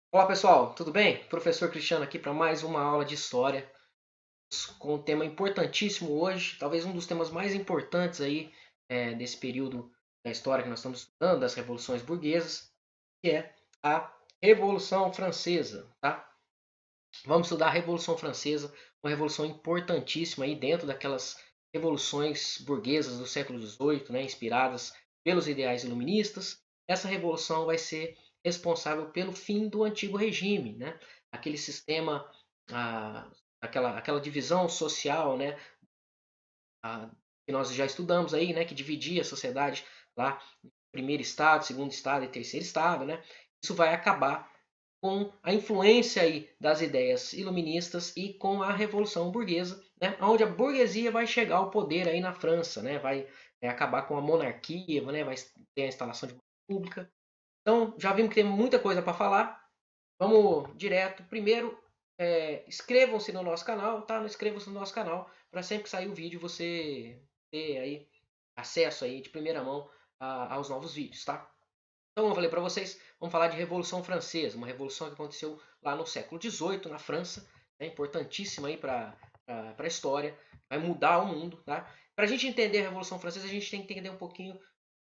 Olá pessoal, tudo bem? Professor Cristiano aqui para mais uma aula de história com um tema importantíssimo hoje, talvez um dos temas mais importantes aí desse período da história que nós estamos estudando, das revoluções burguesas, que é a Revolução Francesa, tá? Vamos estudar a Revolução Francesa, uma revolução importantíssima aí dentro daquelas revoluções burguesas do século XVIII, né, inspiradas pelos ideais iluministas. Essa revolução vai ser responsável pelo fim do antigo regime, né? Aquele sistema, ah, aquela divisão social, né, que nós já estudamos aí, né, que dividia a sociedade lá em primeiro estado, segundo estado e terceiro estado, né? Isso vai acabar com a influência aí das ideias iluministas e com a Revolução Burguesa, né, onde a burguesia vai chegar ao poder aí na França, né, vai acabar com a monarquia, né, vai ter a instalação de uma república. Então, já vimos que tem muita coisa para falar. Vamos direto. Primeiro, inscrevam-se no nosso canal, tá? Inscrevam-se no nosso canal para sempre que sair o vídeo você ter aí acesso aí de primeira mão aos novos vídeos, tá? Então, eu falei para vocês, vamos falar de Revolução Francesa, uma revolução que aconteceu lá no século XVIII na França, é importantíssima aí para a história, vai mudar o mundo, tá? Para a gente entender a Revolução Francesa, a gente tem que entender um pouquinho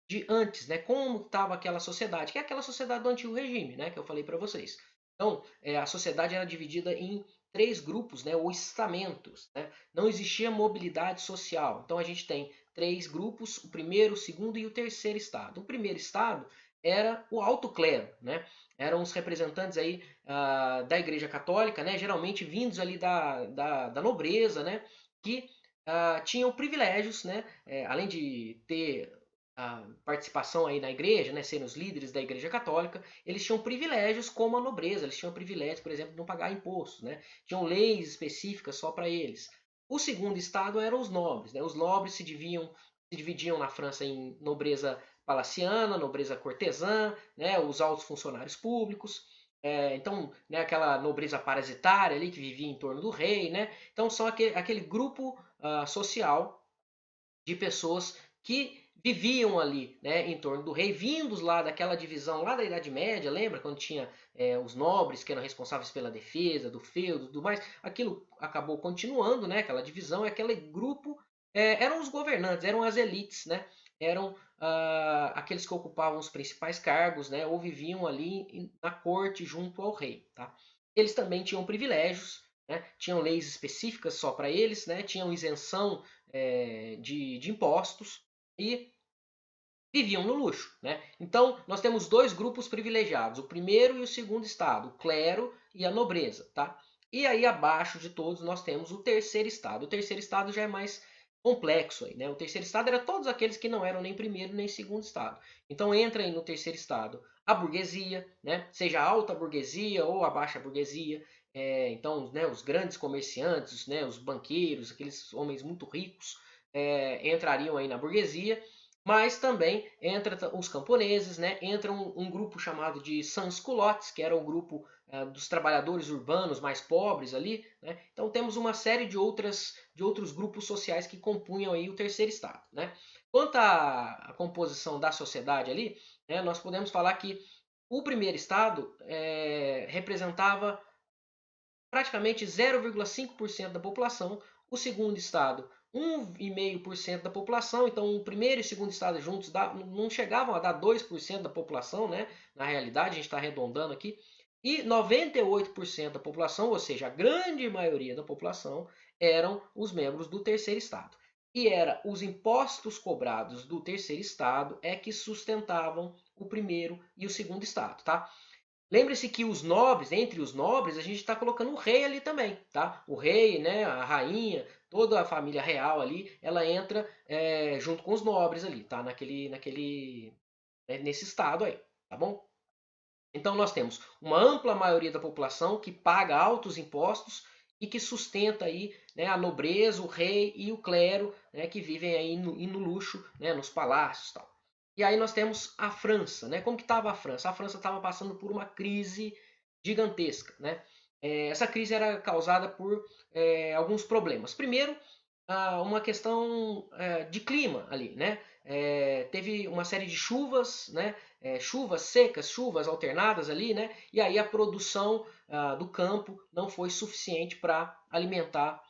de antes, né? Como estava aquela sociedade, que é aquela sociedade do antigo regime, né? Que eu falei para vocês. Então, a sociedade era dividida em três grupos, né? Ou estamentos, né? Não existia mobilidade social. Então, a gente tem três grupos: o primeiro, o segundo e o terceiro estado. O primeiro estado era o alto clero, né? Eram os representantes aí da Igreja Católica, né? Geralmente vindos ali da nobreza, né? Que tinham privilégios, né? Além de ter a participação aí na igreja, né, serem os líderes da igreja católica, eles tinham privilégios como a nobreza, eles tinham privilégios, por exemplo, de não pagar impostos, né, tinham leis específicas só para eles. O segundo estado eram os nobres, né, os nobres se dividiam na França em nobreza palaciana, nobreza cortesã, né, os altos funcionários públicos, então, né, aquela nobreza parasitária ali que vivia em torno do rei, né, então são aquele grupo social de pessoas que viviam ali, né, em torno do rei, vindos lá daquela divisão lá da Idade Média, lembra quando tinha os nobres que eram responsáveis pela defesa do feudo, tudo mais? Aquilo acabou continuando, né? Aquela divisão, aquele grupo eram os governantes, eram as elites, né? Eram aqueles que ocupavam os principais cargos, né? Ou viviam ali na corte junto ao rei, tá? Eles também tinham privilégios, né? Tinham leis específicas só para eles, né? Tinham isenção de impostos e viviam no luxo, né? Então, nós temos dois grupos privilegiados, o primeiro e o segundo estado, o clero e a nobreza, tá? E aí, abaixo de todos, nós temos o terceiro estado. O terceiro estado já é mais complexo aí, né? O terceiro estado era todos aqueles que não eram nem primeiro nem segundo estado. Então, entra aí no terceiro estado a burguesia, né? Seja a alta burguesia ou a baixa burguesia. Então, né, os grandes comerciantes, né, os banqueiros, aqueles homens muito ricos, entrariam aí na burguesia, mas também entra os camponeses, né? Entra um grupo chamado de sans-culottes, que era o grupo dos trabalhadores urbanos mais pobres ali, né? Então temos uma série de outros grupos sociais que compunham aí o terceiro estado, né? Quanto à composição da sociedade ali, né, nós podemos falar que o primeiro estado representava praticamente 0,5% da população, o segundo estado 1,5% da população, então o primeiro e o segundo estado juntos não chegavam a dar 2% da população, né? Na realidade, a gente está arredondando aqui, e 98% da população, ou seja, a grande maioria da população, eram os membros do terceiro estado. E era os impostos cobrados do terceiro estado que sustentavam o primeiro e o segundo estado, tá? Lembre-se que os nobres, entre os nobres, a gente está colocando o rei ali também, tá? O rei, né, a rainha, toda a família real ali, ela entra junto com os nobres ali, tá? Nesse estado aí, tá bom? Então nós temos uma ampla maioria da população que paga altos impostos e que sustenta aí, né, a nobreza, o rei e o clero, né, que vivem aí no luxo, né, nos palácios e tal. E aí nós temos a França, né? Como que estava a França? A França estava passando por uma crise gigantesca, né? Essa crise era causada por alguns problemas. Primeiro, uma questão de clima ali, né? Teve uma série de chuvas, né? Chuvas secas, chuvas alternadas ali, né? E aí a produção do campo não foi suficiente para alimentar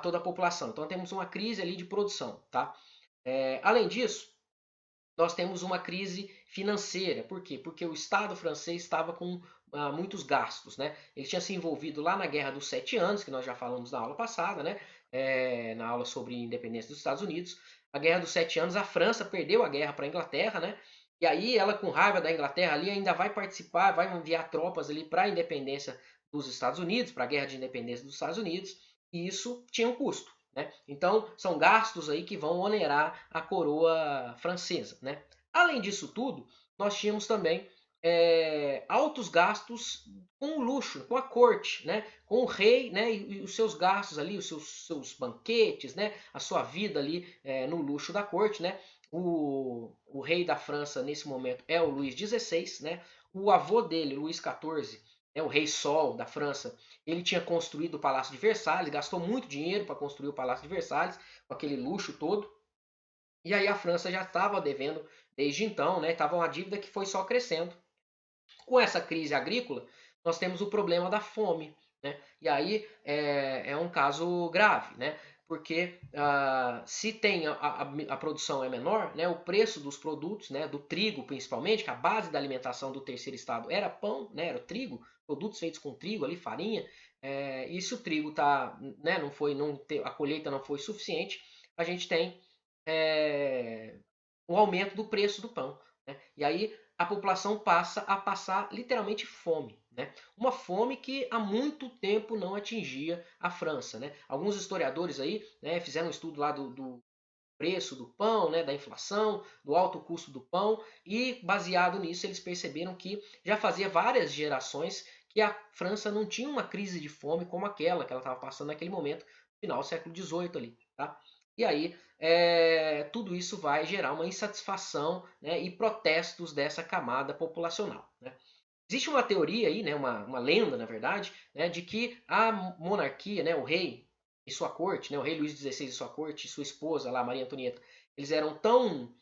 toda a população. Então temos uma crise ali de produção, tá? Além disso, nós temos uma crise financeira. Por quê? Porque o Estado francês estava com muitos gastos, né? Ele tinha se envolvido lá na Guerra dos Sete Anos, que nós já falamos na aula passada, né? Na aula sobre independência dos Estados Unidos. A Guerra dos Sete Anos, a França perdeu a guerra para a Inglaterra, né? E aí ela, com raiva da Inglaterra ali, ainda vai participar, vai enviar tropas ali para a independência dos Estados Unidos, para a Guerra de Independência dos Estados Unidos, e isso tinha um custo. Né? Então, são gastos aí que vão onerar a coroa francesa. Né? Além disso tudo, nós tínhamos também altos gastos com o luxo, com a corte, né? Com o rei, né? E os seus gastos ali, os seus banquetes, né? A sua vida ali no luxo da corte. Né? O rei da França nesse momento é o Luís XVI, né? O avô dele, Luís XIV, o rei Sol da França, ele tinha construído o Palácio de Versalhes, gastou muito dinheiro para construir o Palácio de Versalhes, com aquele luxo todo. E aí a França já estava devendo desde então, né? Estava uma dívida que foi só crescendo. Com essa crise agrícola, nós temos o problema da fome. Né? E aí é um caso grave, né? Porque se tem a produção é menor, né, o preço dos produtos, né, do trigo principalmente, que a base da alimentação do terceiro estado era pão, né, era o trigo, produtos feitos com trigo ali, farinha, e se o trigo tá, né, a colheita não foi suficiente, a gente tem um aumento do preço do pão. Né? E aí a população passa a passar literalmente fome. Né? Uma fome que há muito tempo não atingia a França. Né? Alguns historiadores aí, né, fizeram um estudo lá do preço do pão, né, da inflação, do alto custo do pão, e baseado nisso eles perceberam que já fazia várias gerações que a França não tinha uma crise de fome como aquela que ela estava passando naquele momento, final do século XVIII ali. Tá? E aí tudo isso vai gerar uma insatisfação, né, e protestos dessa camada populacional. Né? Existe uma teoria aí, né, uma lenda, na verdade, né, de que a monarquia, né, o rei e sua corte, né, o rei Luís XVI e sua corte, e sua esposa lá, Maria Antonieta, eles eram tão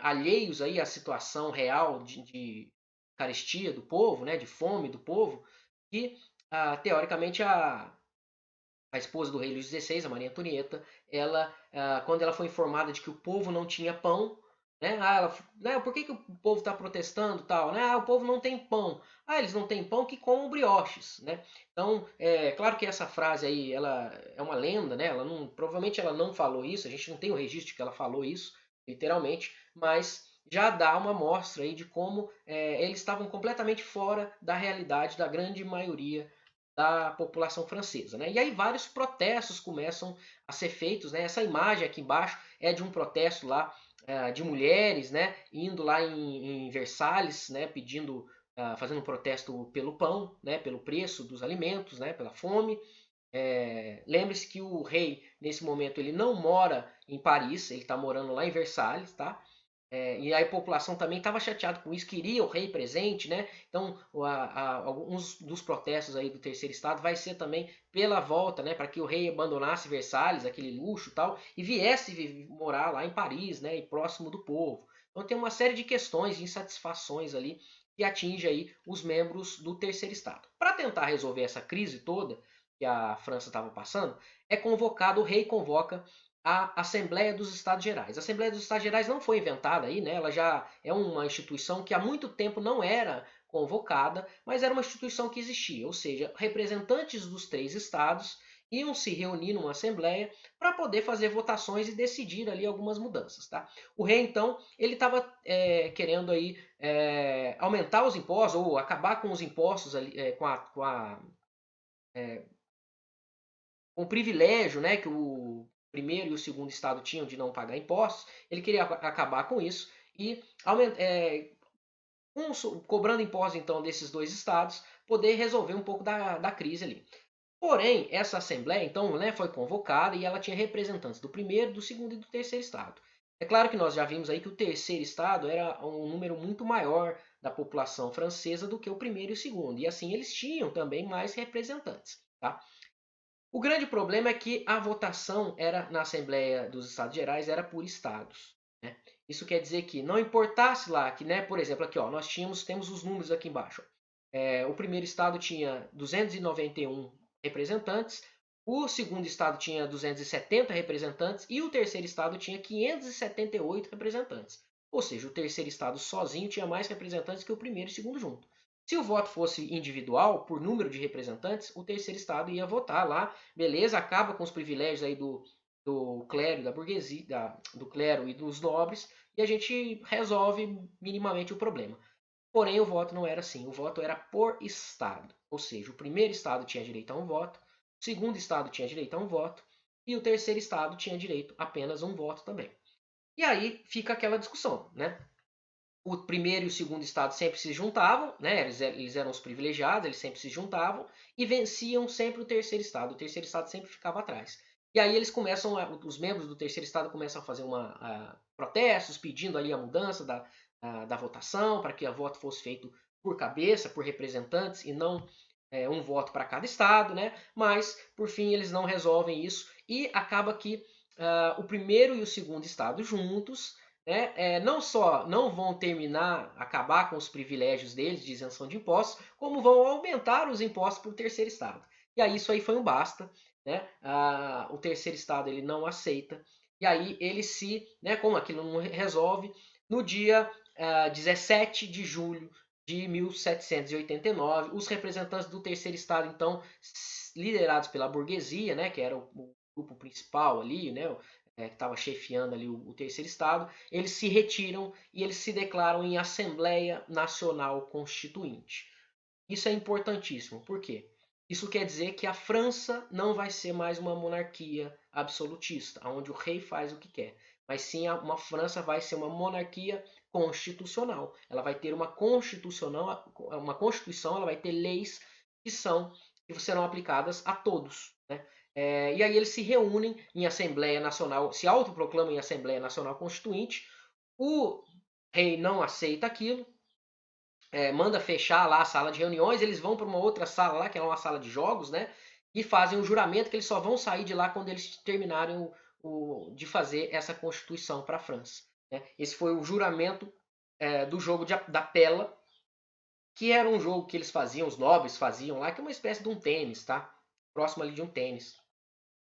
alheios aí à situação real de carestia do povo, né, de fome do povo, que teoricamente a esposa do rei Luís XVI, a Maria Antonieta, ela, quando ela foi informada de que o povo não tinha pão, né, por que o povo está protestando tal? Né? O povo não tem pão. Eles não têm pão que comam brioches. Né? Então, claro que essa frase aí ela é uma lenda, né? Provavelmente ela não falou isso, a gente não tem o registro de que ela falou isso, literalmente, mas já dá uma amostra aí de como eles estavam completamente fora da realidade da grande maioria da população francesa. Né? E aí vários protestos começam a ser feitos. Né? Essa imagem aqui embaixo é de um protesto lá de mulheres, né? Indo lá em Versalhes, né? Pedindo, fazendo um protesto pelo pão, né? Pelo preço dos alimentos, né? Pela fome. Lembre-se que o rei, nesse momento, ele não mora em Paris, ele está morando lá em Versalhes, tá? E a população também estava chateada com isso, queria o rei presente, né? Então, alguns dos protestos aí do terceiro estado vai ser também pela volta, né? Para que o rei abandonasse Versalhes, aquele luxo e tal, e viesse morar lá em Paris, né? E próximo do povo. Então tem uma série de questões, de insatisfações ali que atinge aí os membros do terceiro estado. Para tentar resolver essa crise toda que a França estava passando, o rei convoca a Assembleia dos Estados Gerais. A Assembleia dos Estados Gerais não foi inventada aí, né? Ela já é uma instituição que há muito tempo não era convocada, mas era uma instituição que existia, ou seja, representantes dos três estados iam se reunir numa assembleia para poder fazer votações e decidir ali algumas mudanças, tá? O rei então ele estava querendo aí aumentar os impostos ou acabar com os impostos ali, com o privilégio, né, que o primeiro e o segundo estado tinham de não pagar impostos. Ele queria acabar com isso e cobrando impostos então desses dois estados, poder resolver um pouco da crise ali. Porém, essa Assembleia, então, né, foi convocada e ela tinha representantes do primeiro, do segundo e do terceiro Estado. É claro que nós já vimos aí que o terceiro Estado era um número muito maior da população francesa do que o primeiro e o segundo, e assim eles tinham também mais representantes. Tá? O grande problema é que a votação era na Assembleia dos Estados Gerais era por estados. Né? Isso quer dizer que não importasse lá, que, né, por exemplo, aqui ó, nós temos os números aqui embaixo. O primeiro estado tinha 291 representantes, o segundo estado tinha 270 representantes e o terceiro estado tinha 578 representantes. Ou seja, o terceiro estado sozinho tinha mais representantes que o primeiro e o segundo junto. Se o voto fosse individual, por número de representantes, o terceiro estado ia votar lá, beleza, acaba com os privilégios aí do clero, da burguesia, do clero e dos nobres, e a gente resolve minimamente o problema. Porém, o voto não era assim, o voto era por estado, ou seja, o primeiro estado tinha direito a um voto, o segundo estado tinha direito a um voto, e o terceiro estado tinha direito a apenas um voto também. E aí fica aquela discussão, né? O primeiro e o segundo estado sempre se juntavam, né? Eles eram os privilegiados, eles sempre se juntavam e venciam sempre o terceiro estado. O terceiro estado sempre ficava atrás. E aí eles começam, os membros do terceiro estado começam a fazer protestos pedindo ali a mudança da votação para que o voto fosse feito por cabeça, por representantes e não um voto para cada estado, né? Mas por fim eles não resolvem isso e acaba que o primeiro e o segundo estado juntos, né, não só não vão acabar com os privilégios deles de isenção de impostos, como vão aumentar os impostos para o terceiro estado. E aí isso aí foi um basta, né? O terceiro estado ele não aceita. E aí ele né, como aquilo não resolve, no dia 17 de julho de 1789, os representantes do terceiro estado, então, liderados pela burguesia, né, que era o grupo principal ali, né, que estava chefiando ali o terceiro estado, eles se retiram e eles se declaram em Assembleia Nacional Constituinte. Isso é importantíssimo. Por quê? Isso quer dizer que a França não vai ser mais uma monarquia absolutista, onde o rei faz o que quer. Mas sim, uma França vai ser uma monarquia constitucional. Ela vai ter uma constituição, ela vai ter leis que serão aplicadas a todos. Né? E aí eles se reúnem em Assembleia Nacional, se autoproclamam em Assembleia Nacional Constituinte. O rei não aceita aquilo, manda fechar lá a sala de reuniões, eles vão para uma outra sala lá, que é uma sala de jogos, né? E fazem o juramento que eles só vão sair de lá quando eles terminarem de fazer essa constituição para a França. Né? Esse foi o juramento do jogo da Pela, que era um jogo que eles faziam, os nobres faziam lá, que é uma espécie de um tênis, tá? Próximo ali de um tênis.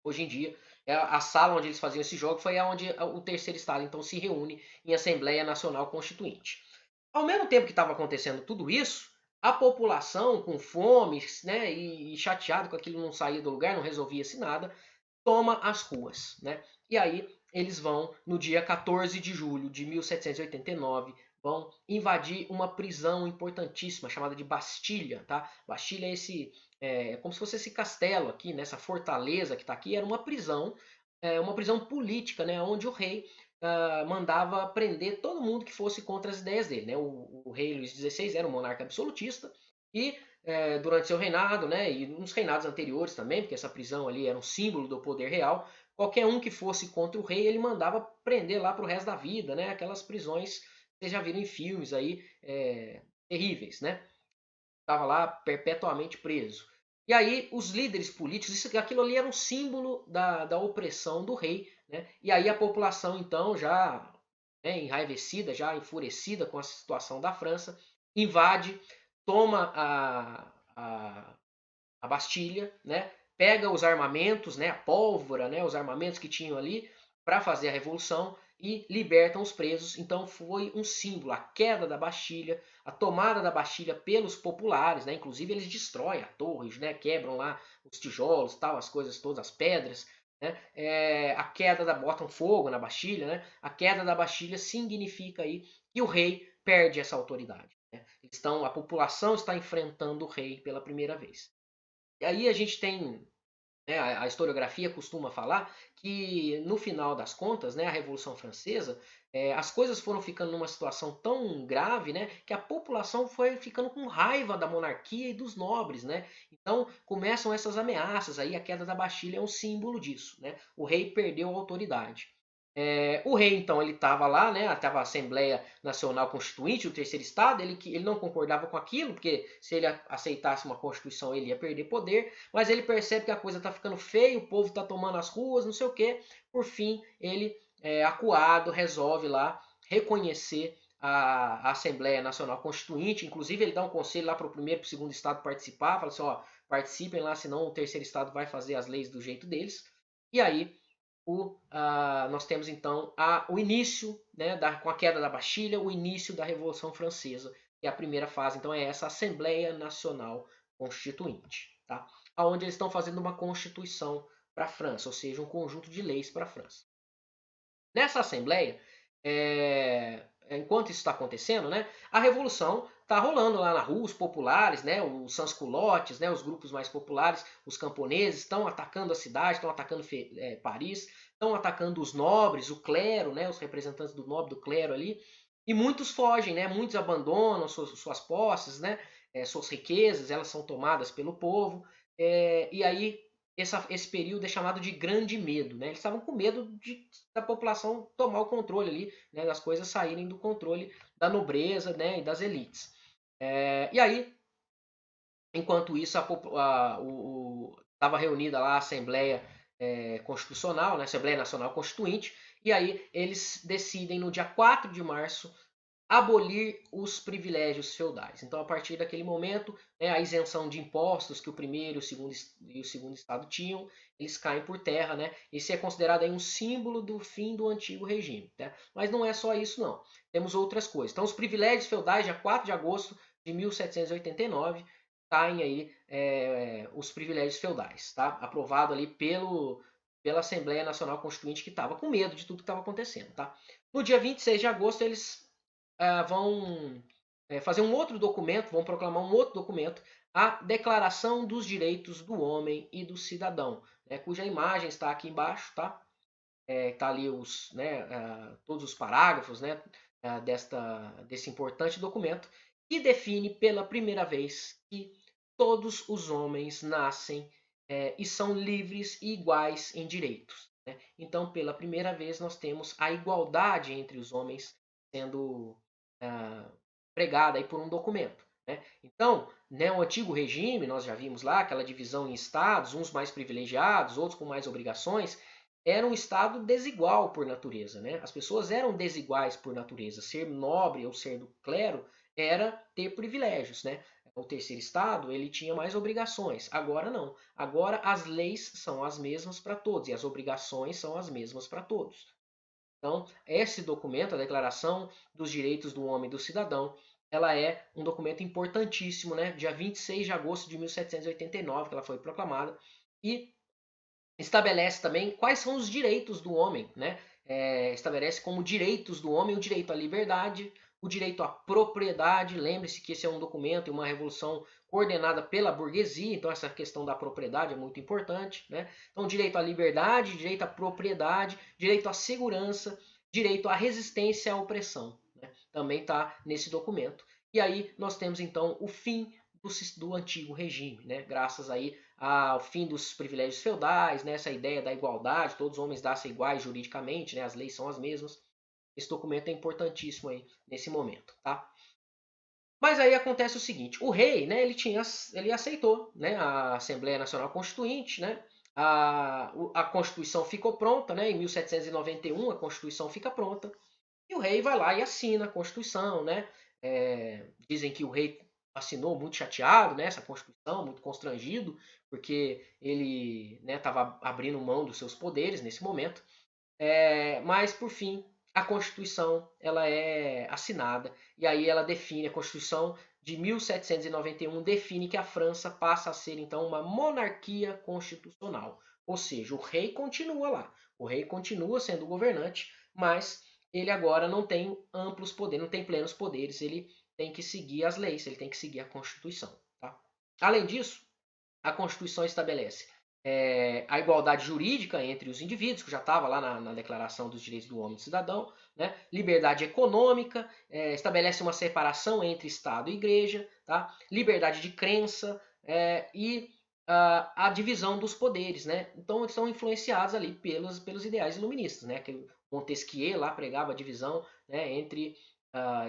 Hoje em dia, a sala onde eles faziam esse jogo foi onde o terceiro estado então se reúne em Assembleia Nacional Constituinte. Ao mesmo tempo que estava acontecendo tudo isso, a população com fome, né, e chateado com aquilo não saía do lugar, não resolvia-se nada, toma as ruas, né? E aí eles vão no dia 14 de julho de 1789 vão invadir uma prisão importantíssima chamada de Bastilha, tá? Bastilha é como se fosse esse castelo aqui, nessa fortaleza que está aqui, era uma prisão política, né, onde o rei mandava prender todo mundo que fosse contra as ideias dele. Né? O rei Luís XVI era um monarca absolutista e durante seu reinado, né, e nos reinados anteriores também, porque essa prisão ali era um símbolo do poder real, qualquer um que fosse contra o rei, ele mandava prender lá para o resto da vida, né? Aquelas prisões que vocês já viram em filmes aí, terríveis, né? Estava lá perpetuamente preso. E aí os líderes políticos, aquilo ali era um símbolo da opressão do rei, né? E aí a população então já enraivecida, já enfurecida com a situação da França, invade, toma a Bastilha, né? Pega os armamentos, né? A pólvora, né? Os armamentos que tinham ali para fazer a revolução e libertam os presos. Então foi um símbolo, a queda da Bastilha, a tomada da Bastilha pelos populares, né? Inclusive eles destroem a torre, né? Quebram lá os tijolos, tal, as coisas todas, as pedras. Né? A queda botam fogo na Bastilha, né? A queda da Bastilha significa aí que o rei perde essa autoridade. Né? A população está enfrentando o rei pela primeira vez. E aí a gente tem né, a historiografia costuma falar que, no final das contas, né, a Revolução Francesa, as coisas foram ficando numa situação tão grave, né, que a população foi ficando com raiva da monarquia e dos nobres. Né? Então começam essas ameaças, aí a queda da Bastilha é um símbolo disso. Né? O rei perdeu a autoridade. O rei, então, ele estava lá, né? Estava a Assembleia Nacional Constituinte, o terceiro Estado, ele não concordava com aquilo, porque se ele aceitasse uma Constituição, ele ia perder poder, mas ele percebe que a coisa está ficando feia, o povo está tomando as ruas, não sei o quê. Por fim, ele, acuado, resolve lá reconhecer a Assembleia Nacional Constituinte, inclusive ele dá um conselho lá para o primeiro e para o segundo Estado participar, fala assim, ó, participem lá, senão o terceiro Estado vai fazer as leis do jeito deles. E aí nós temos então o início, né, com a queda da Bastilha, o início da Revolução Francesa, que é a primeira fase, então é essa Assembleia Nacional Constituinte, tá? Onde eles estão fazendo uma constituição para a França, ou seja, um conjunto de leis para a França. Nessa Assembleia, enquanto isso está acontecendo, né, a Revolução está rolando lá na rua, os populares, né, os sans-culottes, né, os grupos mais populares, os camponeses estão atacando a cidade, estão atacando Paris, estão atacando os nobres, o clero, né, os representantes do nobre, do clero ali, e muitos fogem, né, muitos abandonam suas posses, né, suas riquezas, elas são tomadas pelo povo, e aí esse período é chamado de Grande Medo. Né? Eles estavam com medo da população tomar o controle ali, né, das coisas saírem do controle da nobreza, né, e das elites. E aí, enquanto isso, estava reunida lá a Assembleia Constitucional, né, Assembleia Nacional Constituinte, e aí eles decidem no dia 4 de março abolir os privilégios feudais. Então, a partir daquele momento, né, a isenção de impostos que o primeiro e o segundo estado tinham, eles caem por terra. Né? Esse é considerado aí um símbolo do fim do antigo regime. Tá? Mas não é só isso, não. Temos outras coisas. Então, os privilégios feudais, dia 4 de agosto de 1789, caem aí os privilégios feudais. Tá? Aprovado ali pela Assembleia Nacional Constituinte, que estava com medo de tudo que estava acontecendo. Tá? No dia 26 de agosto, eles vão fazer um outro documento, vão proclamar um outro documento, a Declaração dos Direitos do Homem e do Cidadão, né, cuja imagem está aqui embaixo, tá? Tá ali todos os parágrafos, né, desse importante documento, que define pela primeira vez que todos os homens nascem e são livres e iguais em direitos. Né? Então, pela primeira vez, nós temos a igualdade entre os homens sendo pregada aí por um documento. Né? Então, né, o antigo regime, nós já vimos lá, aquela divisão em estados, uns mais privilegiados, outros com mais obrigações, era um estado desigual por natureza. Né? As pessoas eram desiguais por natureza. Ser nobre ou ser do clero era ter privilégios. Né? O terceiro estado ele tinha mais obrigações. Agora não. Agora as leis são as mesmas para todos e as obrigações são as mesmas para todos. Então, esse documento, a Declaração dos Direitos do Homem e do Cidadão, ela é um documento importantíssimo, né? Dia 26 de agosto de 1789, que ela foi proclamada, e estabelece também quais são os direitos do homem, né? Estabelece como direitos do homem o direito à liberdade, o direito à propriedade. Lembre-se que esse é um documento e uma revolução coordenada pela burguesia, então essa questão da propriedade é muito importante. Né? Então, direito à liberdade, direito à propriedade, direito à segurança, direito à resistência à opressão. Né? Também está nesse documento. E aí nós temos então o fim do antigo regime, né? Graças aí ao fim dos privilégios feudais, né? Essa ideia da igualdade, todos os homens nascem iguais juridicamente, né? As leis são as mesmas. Esse documento é importantíssimo aí nesse momento, tá? Mas aí acontece o seguinte, o rei, né, ele aceitou, né, a Assembleia Nacional Constituinte, né, a Constituição ficou pronta, né, em 1791 a Constituição fica pronta, e o rei vai lá e assina a Constituição, né, dizem que o rei assinou muito chateado, né, essa Constituição, muito constrangido, porque ele estava abrindo mão dos seus poderes nesse momento, mas por fim a Constituição ela é assinada e aí ela define a Constituição de 1791 define que a França passa a ser então uma monarquia constitucional, ou seja, o rei continua lá, o rei continua sendo governante, mas ele agora não tem amplos poderes, não tem plenos poderes, ele tem que seguir as leis, ele tem que seguir a Constituição. Tá? Além disso, a Constituição estabelece a igualdade jurídica entre os indivíduos, que já estava lá na Declaração dos Direitos do Homem e do Cidadão, né? Liberdade econômica, estabelece uma separação entre Estado e Igreja, tá? Liberdade de crença e a divisão dos poderes, né? Então eles são influenciados ali pelos ideais iluministas, né? Que Montesquieu lá pregava a divisão, né, entre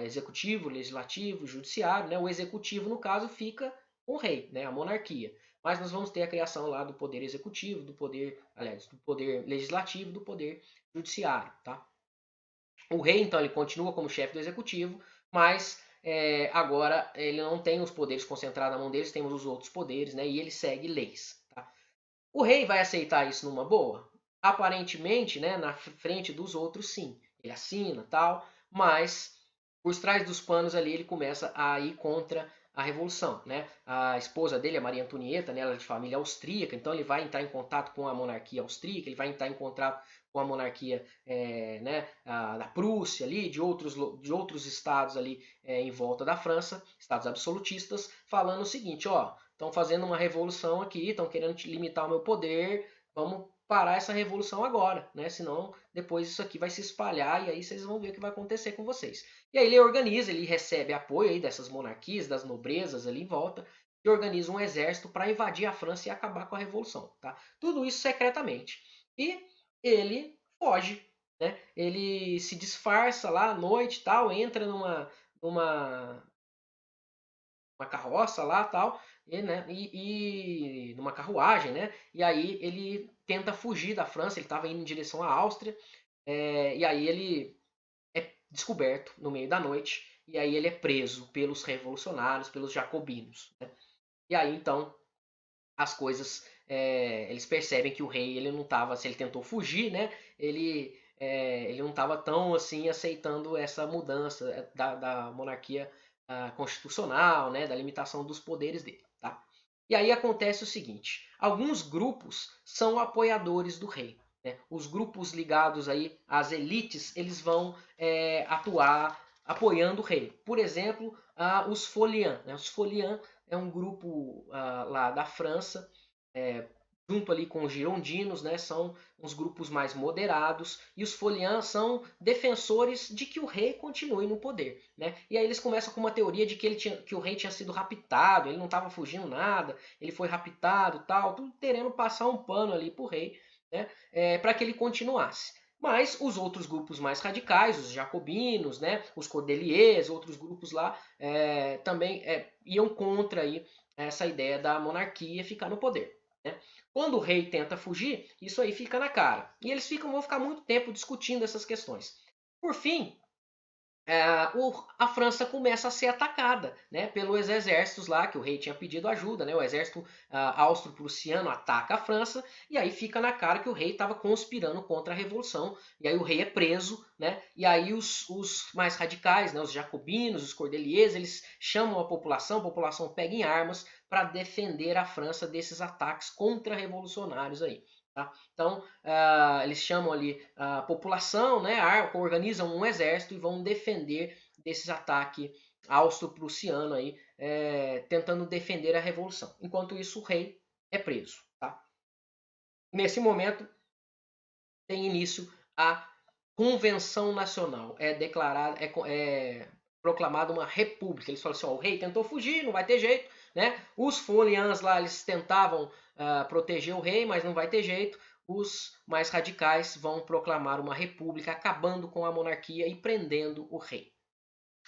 executivo, legislativo, judiciário, né? O executivo no caso fica com o rei, né? A monarquia. Mas nós vamos ter a criação lá do poder executivo, do poder, aliás, do poder legislativo, do poder judiciário, tá? O rei, então, ele continua como chefe do executivo, mas agora ele não tem os poderes concentrados na mão deles, temos os outros poderes, né? E ele segue leis, tá? O rei vai aceitar isso numa boa? Aparentemente, né, na frente dos outros, sim. Ele assina, tal, mas por trás dos panos ali ele começa a ir contra a revolução, né? A esposa dele, a Maria Antonieta, né, ela é de família austríaca, então ele vai entrar em contato com a monarquia austríaca, ele vai entrar em contato com a monarquia né, da Prússia ali, de outros estados ali em volta da França, estados absolutistas, falando o seguinte, ó, estão fazendo uma revolução aqui, estão querendo limitar o meu poder, vamos parar essa revolução agora, né? Senão depois isso aqui vai se espalhar e aí vocês vão ver o que vai acontecer com vocês. E aí ele organiza, ele recebe apoio aí dessas monarquias, das nobrezas ali em volta, e organiza um exército para invadir a França e acabar com a revolução, tá? Tudo isso secretamente. E ele foge, né? Ele se disfarça lá à noite, tal, entra numa uma carroça lá tal, e numa carruagem, né? E aí ele tenta fugir da França, ele estava indo em direção à Áustria, e aí ele é descoberto no meio da noite, e aí ele é preso pelos revolucionários, pelos jacobinos. Né? E aí então as coisas, eles percebem que o rei ele não estava, se ele tentou fugir, né? Ele não estava tão assim aceitando essa mudança da monarquia constitucional, né? Da limitação dos poderes dele. Tá? E aí acontece o seguinte: alguns grupos são apoiadores do rei. Né? Os grupos ligados aí às elites, eles vão atuar apoiando o rei. Por exemplo, os Folians. Né? Os Folians é um grupo lá da França, junto ali com os girondinos, né, são uns grupos mais moderados, e os foliãs são defensores de que o rei continue no poder. Né? E aí eles começam com uma teoria de que o rei tinha sido raptado, ele não estava fugindo nada, ele foi raptado, tal, tudo querendo passar um pano ali para o rei, né, para que ele continuasse. Mas os outros grupos mais radicais, os jacobinos, né, os cordeliers, outros grupos lá, também iam contra aí essa ideia da monarquia ficar no poder. Né? Quando o rei tenta fugir, isso aí fica na cara. E eles vão ficar muito tempo discutindo essas questões. Por fim, a França começa a ser atacada, né, pelos exércitos lá que o rei tinha pedido ajuda, né, o exército austro-prussiano ataca a França e aí fica na cara que o rei estava conspirando contra a revolução e aí o rei é preso, né, e aí os mais radicais, né, os jacobinos, os cordeliers, eles chamam a população pega em armas para defender a França desses ataques contra-revolucionários aí. Tá? Então, eles chamam ali a população, né, organizam um exército e vão defender desses ataques austro-prussiano aí, tentando defender a revolução. Enquanto isso, o rei é preso. Tá? Nesse momento, tem início a Convenção Nacional. É declarada, proclamada uma república. Eles falam assim: ó, o rei tentou fugir, não vai ter jeito. Né? Os foliãs lá, eles tentavam proteger o rei, mas não vai ter jeito. Os mais radicais vão proclamar uma república, acabando com a monarquia e prendendo o rei.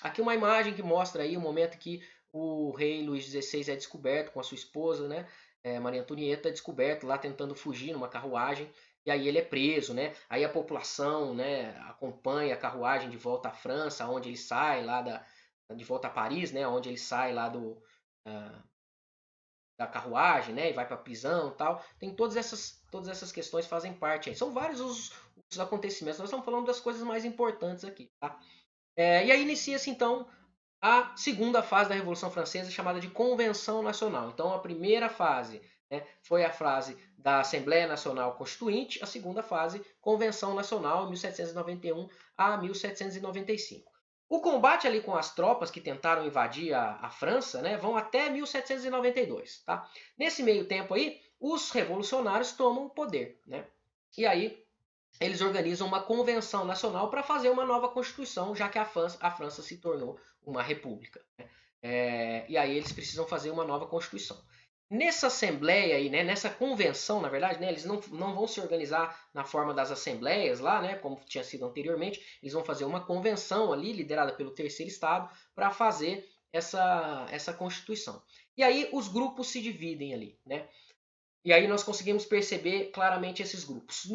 Aqui uma imagem que mostra aí o momento que o rei Luís XVI é descoberto com a sua esposa, né? Maria Antonieta é descoberto lá tentando fugir numa carruagem e aí ele é preso, né? Aí a população, né, acompanha a carruagem de volta à França, onde ele sai lá de volta a Paris, né? Onde ele sai lá da carruagem, né? E vai para a prisão, e tal. Tem todas essas questões fazem parte aí. São vários os acontecimentos. Nós estamos falando das coisas mais importantes aqui, tá? E aí inicia-se então a segunda fase da Revolução Francesa, chamada de Convenção Nacional. Então, a primeira fase, né, foi a fase da Assembleia Nacional Constituinte, a segunda fase, Convenção Nacional, 1791 a 1795. O combate ali com as tropas que tentaram invadir a França, né, vão até 1792. Tá? Nesse meio tempo aí, os revolucionários tomam o poder, né? E aí eles organizam uma convenção nacional para fazer uma nova constituição, já que a França se tornou uma república, né? E aí eles precisam fazer uma nova constituição. Nessa assembleia aí, né, nessa convenção, na verdade, né, eles não vão se organizar na forma das assembleias lá, né, como tinha sido anteriormente. Eles vão fazer uma convenção ali, liderada pelo terceiro estado, para fazer essa constituição. E aí os grupos se dividem ali, né? E aí nós conseguimos perceber claramente esses grupos.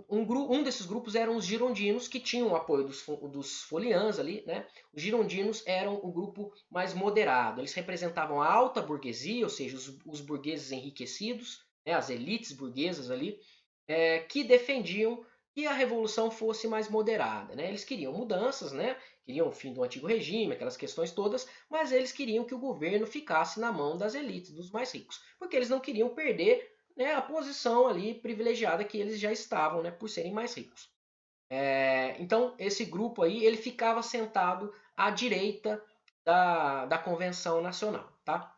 Um desses grupos eram os girondinos, que tinham o apoio dos foliãs ali, né? Os girondinos eram o grupo mais moderado. Eles representavam a alta burguesia, ou seja, os burgueses enriquecidos, né? As elites burguesas ali, que defendiam que a revolução fosse mais moderada, né? Eles queriam mudanças, né? Queriam o fim do antigo regime, aquelas questões todas, mas eles queriam que o governo ficasse na mão das elites, dos mais ricos, porque eles não queriam perder, né, a posição ali privilegiada que eles já estavam, né, por serem mais ricos. Então esse grupo aí ele ficava sentado à direita da convenção nacional, tá?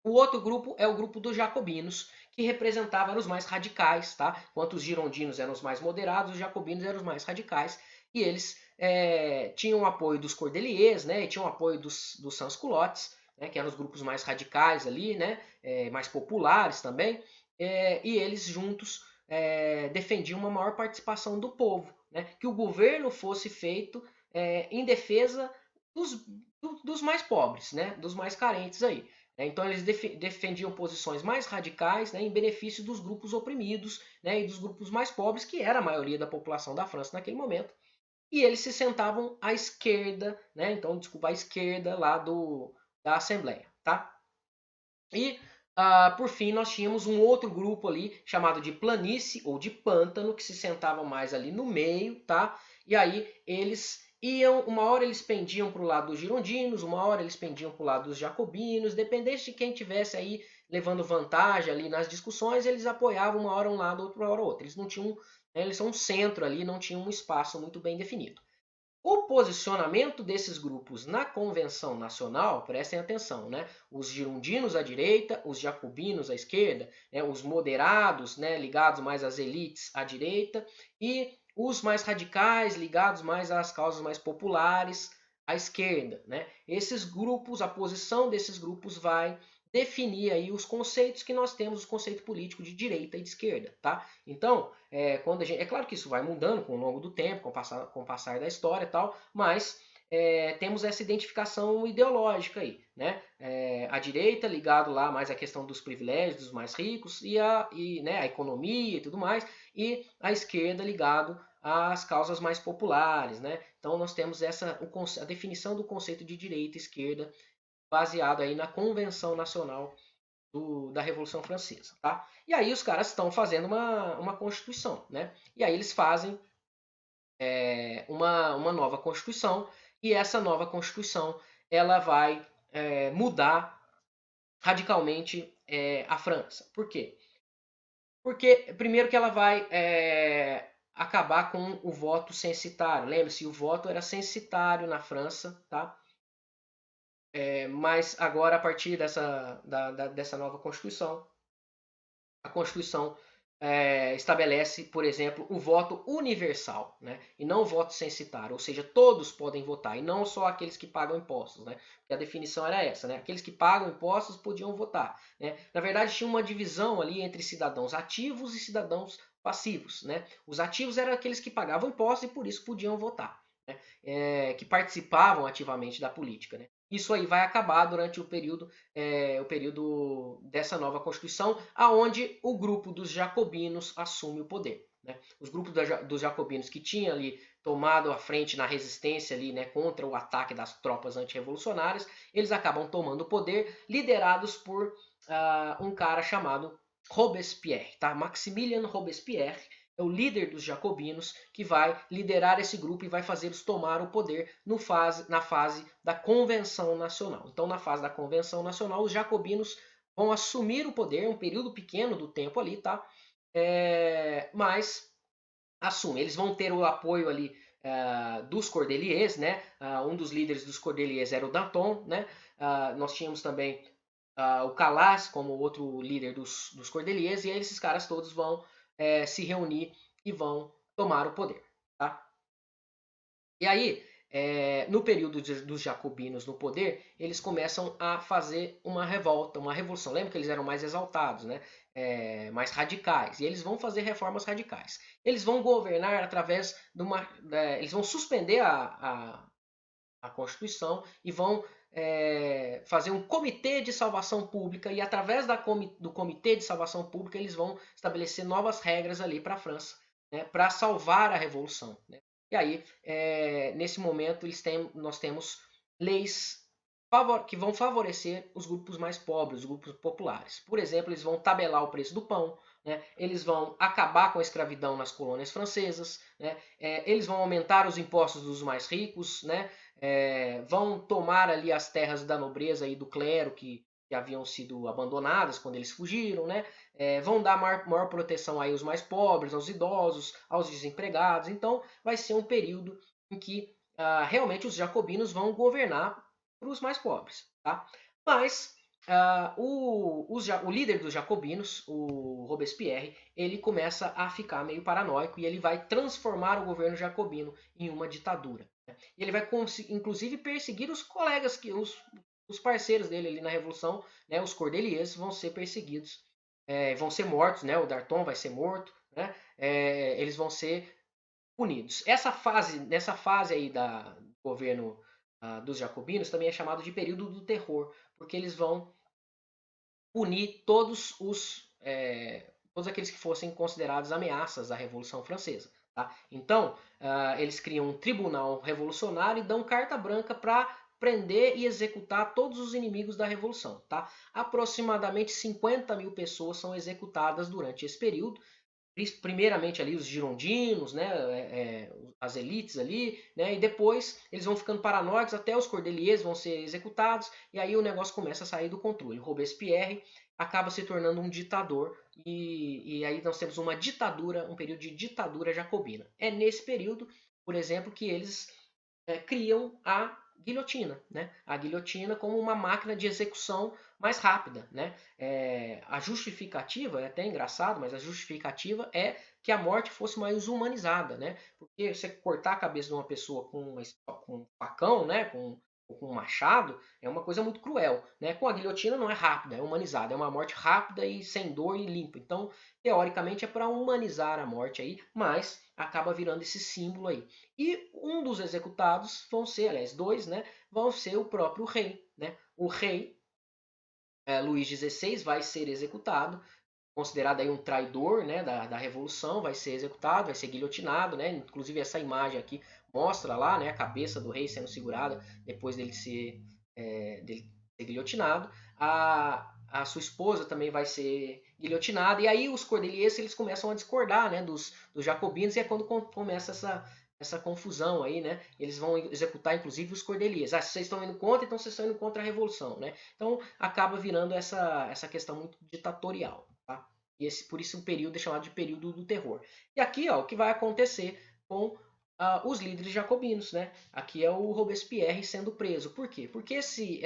O outro grupo é o grupo dos jacobinos, que representava os mais radicais, tá? Enquanto os girondinos eram os mais moderados, os jacobinos eram os mais radicais, e eles tinham o apoio dos cordeliers, né? E tinham o apoio dos sans-culottes, né? Que eram os grupos mais radicais ali, né? Mais populares também, e eles juntos defendiam uma maior participação do povo, né? Que o governo fosse feito em defesa dos mais pobres, né? Dos mais carentes aí. Então eles defendiam posições mais radicais, né, em benefício dos grupos oprimidos, né, e dos grupos mais pobres, que era a maioria da população da França naquele momento. E eles se sentavam à esquerda, né, então, desculpa, à esquerda lá da Assembleia. Tá? E, por fim, nós tínhamos um outro grupo ali, chamado de planície ou de pântano, que se sentavam mais ali no meio, tá? E aí eles iam, uma hora eles pendiam para o lado dos girondinos, uma hora eles pendiam para o lado dos jacobinos, dependente de quem tivesse aí levando vantagem ali nas discussões, eles apoiavam uma hora um lado, outra hora outro. Eles não tinham, né, eles são um centro ali, não tinham um espaço muito bem definido. O posicionamento desses grupos na convenção nacional, prestem atenção, né? Os girondinos à direita, os jacobinos à esquerda, né? Os moderados, né, ligados mais às elites à direita, e os mais radicais, ligados mais às causas mais populares à esquerda, né? Esses grupos, a posição desses grupos vai definir aí os conceitos que nós temos, o conceito político de direita e de esquerda, tá? Então, quando a gente, é claro que isso vai mudando com o longo do tempo, com o passar da história e tal, mas temos essa identificação ideológica aí, né? A direita ligado lá mais à questão dos privilégios dos mais ricos né, a economia e tudo mais, e a esquerda ligado às causas mais populares, né? Então nós temos a definição do conceito de direita e esquerda baseado aí na Convenção Nacional da Revolução Francesa, tá? E aí os caras estão fazendo uma constituição, né? E aí eles fazem uma nova constituição, e essa nova constituição ela vai mudar radicalmente a França. Por quê? Porque primeiro que ela vai acabar com o voto censitário. Lembre-se, o voto era censitário na França, tá? Mas agora, a partir dessa nova Constituição, a Constituição estabelece, por exemplo, o voto universal, né? E não o voto censitário, ou seja, todos podem votar, e não só aqueles que pagam impostos, né? Porque a definição era essa, né? Aqueles que pagam impostos podiam votar, né? Na verdade, tinha uma divisão ali entre cidadãos ativos e cidadãos passivos, né? Os ativos eram aqueles que pagavam impostos e por isso podiam votar, né? Que participavam ativamente da política, né? Isso aí vai acabar durante o período dessa nova Constituição, aonde o grupo dos jacobinos assume o poder, né? Os grupos dos jacobinos que tinham ali tomado a frente na resistência ali, né, contra o ataque das tropas antirrevolucionárias, eles acabam tomando o poder, liderados por um cara chamado Robespierre, tá? Maximilien Robespierre é o líder dos jacobinos que vai liderar esse grupo e vai fazê-los tomar o poder na fase da Convenção Nacional. Então, na fase da Convenção Nacional, os jacobinos vão assumir o poder, um período pequeno do tempo ali, tá? Mas assumem. Eles vão ter o apoio ali dos Cordeliers, né? Um dos líderes dos Cordeliers era o Danton, né? Nós tínhamos também o Calas como outro líder dos Cordeliers, e aí esses caras todos vão se reunir e vão tomar o poder. Tá? E aí, no período dos jacobinos no poder, eles começam a fazer uma revolta, uma revolução. Lembra que eles eram mais exaltados, né? Mais radicais. E eles vão fazer reformas radicais. Eles vão governar através de uma. Eles vão suspender a Constituição e vão fazer um comitê de salvação pública. E através do comitê de salvação pública, eles vão estabelecer novas regras ali para a França, né? Para salvar a revolução. Né? E aí, nesse momento, nós temos leis que vão favorecer os grupos mais pobres, os grupos populares. Por exemplo, eles vão tabelar o preço do pão, né? Eles vão acabar com a escravidão nas colônias francesas, né? Eles vão aumentar os impostos dos mais ricos, né? Vão tomar ali as terras da nobreza e do clero que haviam sido abandonadas quando eles fugiram, né? Vão dar maior proteção aí aos mais pobres, aos idosos, aos desempregados. Então, vai ser um período em que realmente os jacobinos vão governar para os mais pobres. Tá? Mas o líder dos jacobinos, o Robespierre, ele começa a ficar meio paranoico e ele vai transformar o governo jacobino em uma ditadura. Né? E ele vai, inclusive, perseguir os colegas, os parceiros dele ali na Revolução, né? Os Cordeliers vão ser perseguidos, vão ser mortos, né? O Darton vai ser morto, né? Eles vão ser punidos. Nessa fase aí do governo dos jacobinos também é chamado de período do terror, porque eles vão punir todos aqueles que fossem considerados ameaças à Revolução Francesa. Tá? Então, eles criam um tribunal revolucionário e dão carta branca para prender e executar todos os inimigos da Revolução. Tá? Aproximadamente 50 mil pessoas são executadas durante esse período, primeiramente ali os girondinos, né, as elites ali, né, e depois eles vão ficando paranoicos, até os cordeliers vão ser executados, e aí o negócio começa a sair do controle. Robespierre acaba se tornando um ditador, e aí nós temos uma ditadura, um período de ditadura jacobina. É nesse período, por exemplo, que eles criam a guilhotina, né? A guilhotina como uma máquina de execução mais rápida, né? A justificativa, é até engraçado, mas a justificativa é que a morte fosse mais humanizada, né? Porque você cortar a cabeça de uma pessoa com um facão, né? Com um machado, é uma coisa muito cruel, né? Com a guilhotina não é rápida, é humanizada, é uma morte rápida e sem dor e limpa. Então, teoricamente é para humanizar a morte aí, mas acaba virando esse símbolo aí. E um dos executados vão ser, aliás, dois, né? Vão ser o próprio rei, né? O rei Luís XVI vai ser executado, considerado aí um traidor, né, da revolução, vai ser executado, vai ser guilhotinado, né? Inclusive essa imagem aqui mostra lá, né, a cabeça do rei sendo segurada depois dele ser guilhotinado. A sua esposa também vai ser guilhotinada, e aí os cordeliers eles começam a discordar, né, dos jacobinos, e é quando começa essa confusão aí, né? Eles vão executar inclusive os cordeliers. Vocês estão indo contra, então vocês estão indo contra a revolução, né? Então acaba virando essa questão muito ditatorial, tá? E por isso um período é chamado de período do terror. E aqui, ó, o que vai acontecer com os líderes jacobinos, né? Aqui é o Robespierre sendo preso. Por quê? Porque esse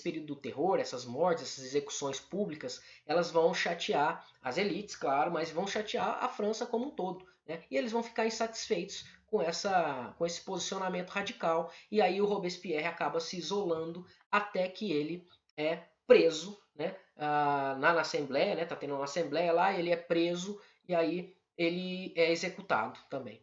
período do terror, essas mortes, essas execuções públicas, elas vão chatear as elites, claro, mas vão chatear a França como um todo. Né? E eles vão ficar insatisfeitos com esse posicionamento radical, e aí o Robespierre acaba se isolando até que ele é preso, né? Na Assembleia, né? Tá tendo uma Assembleia lá, ele é preso e aí ele é executado também.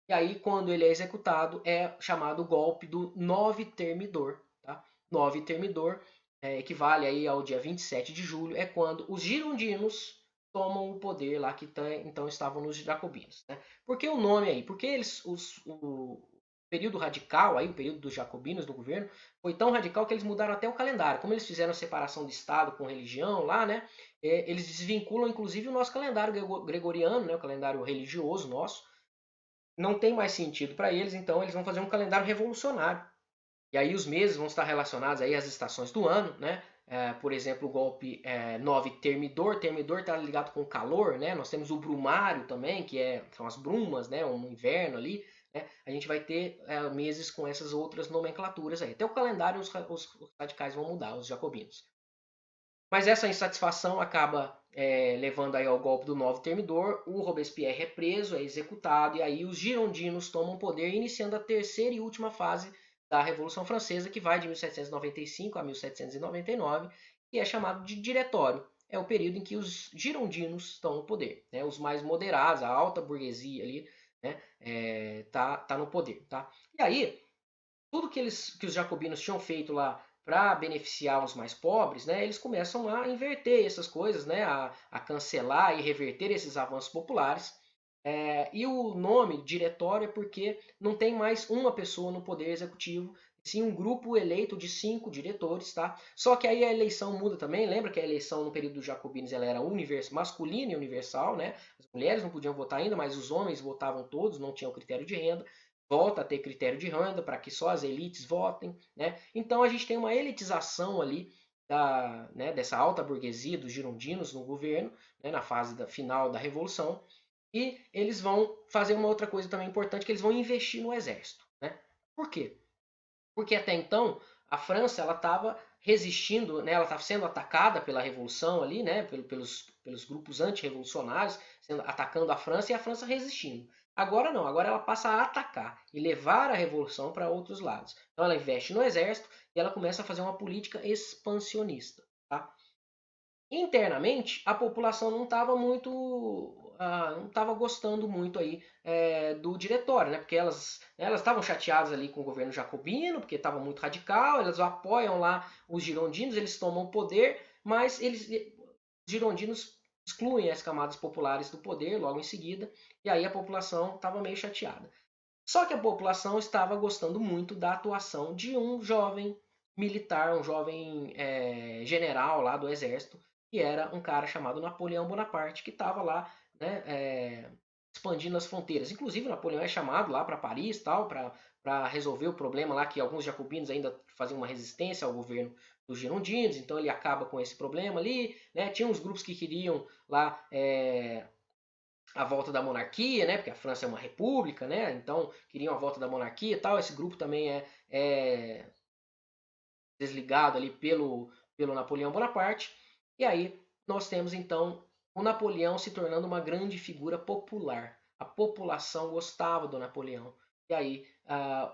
E aí, quando ele é executado, é chamado golpe do Nove Termidor. Tá? Nove Termidor equivale aí ao dia 27 de julho, é quando os girondinos tomam o poder lá que então estavam nos jacobinos. Né? Por que o nome aí? Porque o período radical, aí, o período dos jacobinos no governo, foi tão radical que eles mudaram até o calendário. Como eles fizeram a separação de Estado com religião lá, né? Eles desvinculam inclusive o nosso calendário gregoriano, né? O calendário religioso nosso, não tem mais sentido para eles, então eles vão fazer um calendário revolucionário. E aí os meses vão estar relacionados aí às estações do ano, né? Por exemplo, o golpe 9 Termidor. Termidor está ligado com o calor, né? Nós temos o brumário também, que são as brumas, né? Um inverno ali, né, a gente vai ter meses com essas outras nomenclaturas aí. Até o calendário os radicais vão mudar, os jacobinos. Mas essa insatisfação acaba levando aí ao golpe do Novo Termidor, o Robespierre é preso, é executado, e aí os girondinos tomam poder, iniciando a terceira e última fase da Revolução Francesa, que vai de 1795 a 1799, que é chamado de Diretório. É o período em que os girondinos estão no poder, né? Os mais moderados, a alta burguesia ali, né? tá no poder. Tá? E aí, tudo que os jacobinos tinham feito lá para beneficiar os mais pobres, né, eles começam a inverter essas coisas, né, a cancelar e reverter esses avanços populares. E o nome diretório é porque não tem mais uma pessoa no poder executivo, sim um grupo eleito de 5 diretores, tá? Só que aí a eleição muda também. Lembra que a eleição no período dos jacobinos ela era masculina e universal, né? As mulheres não podiam votar ainda, mas os homens votavam todos, não tinham critério de renda. Volta a ter critério de renda para que só as elites votem, né? Então a gente tem uma elitização ali dessa alta burguesia dos girondinos no governo, né, na fase final da Revolução, e eles vão fazer uma outra coisa também importante, que eles vão investir no exército. Né? Por quê? Porque até então a França ela estava resistindo, né, ela estava sendo atacada pela revolução ali, né, pelos grupos antirrevolucionários, atacando a França e a França resistindo. Agora não, agora ela passa a atacar e levar a revolução para outros lados. Então ela investe no exército e ela começa a fazer uma política expansionista. Tá? Internamente, a população não estava não estava gostando muito aí do diretório, né? Porque elas estavam chateadas ali com o governo jacobino, porque estava muito radical, elas apoiam lá os girondinos, eles tomam o poder, mas os girondinos excluem as camadas populares do poder logo em seguida, e aí a população estava meio chateada. Só que a população estava gostando muito da atuação de um jovem militar, um jovem general lá do exército, que era um cara chamado Napoleão Bonaparte, que estava lá, né, expandindo as fronteiras. Inclusive, Napoleão é chamado lá para Paris, tal, para resolver o problema lá que alguns jacobinos ainda faziam uma resistência ao governo dos girondinos, então ele acaba com esse problema ali. Né? Tinha uns grupos que queriam lá a volta da monarquia, né? Porque a França é uma república, né? Então queriam a volta da monarquia e tal. Esse grupo também é desligado ali pelo Napoleão Bonaparte. E aí nós temos então o Napoleão se tornando uma grande figura popular. A população gostava do Napoleão. E aí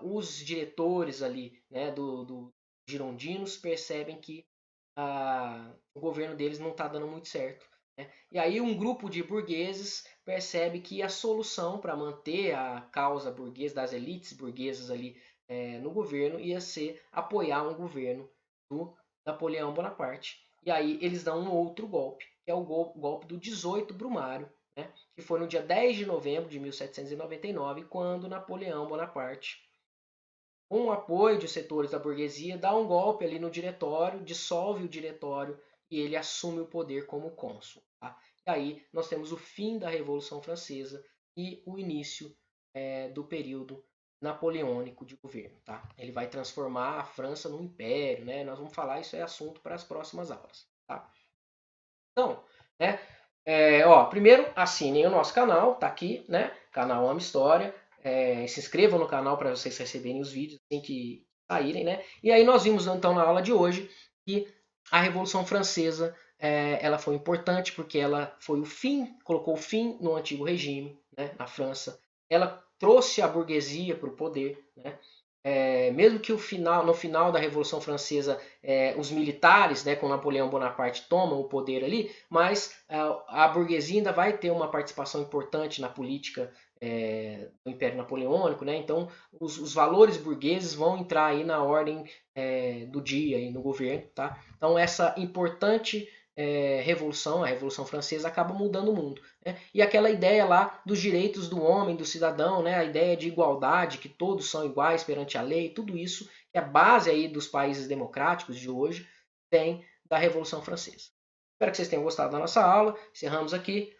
os diretores ali, né, do girondinos percebem que o governo deles não está dando muito certo. Né? E aí um grupo de burgueses percebe que a solução para manter a causa burguesa, das elites burguesas ali no governo, ia ser apoiar um governo do Napoleão Bonaparte. E aí eles dão um outro golpe, que é o golpe do 18 Brumário, né? Que foi no dia 10 de novembro de 1799, quando Napoleão Bonaparte, com o apoio de setores da burguesia, dá um golpe ali no diretório, dissolve o diretório e ele assume o poder como cônsul. Tá? E aí nós temos o fim da Revolução Francesa e o início do período napoleônico de governo. Tá? Ele vai transformar a França num império. Né? Nós vamos falar, isso é assunto para as próximas aulas. Tá? Então, né, primeiro assinem o nosso canal, tá aqui, né? Canal Ama História. Se inscrevam no canal para vocês receberem os vídeos assim que saírem, né? E aí nós vimos então na aula de hoje que a Revolução Francesa ela foi importante porque ela foi o fim, colocou o fim no antigo regime, né, na França. Ela trouxe a burguesia para o poder, né? Mesmo que no final da Revolução Francesa os militares, né, com Napoleão Bonaparte, tomam o poder ali, mas a burguesia ainda vai ter uma participação importante na política do Império Napoleônico, né? Então os valores burgueses vão entrar aí na ordem do dia aí no governo, tá? Então essa importante revolução, a Revolução Francesa, acaba mudando o mundo. Né? E aquela ideia lá dos direitos do homem, do cidadão, né? A ideia de igualdade, que todos são iguais perante a lei, tudo isso que é a base aí dos países democráticos de hoje, tem da Revolução Francesa. Espero que vocês tenham gostado da nossa aula. Encerramos aqui.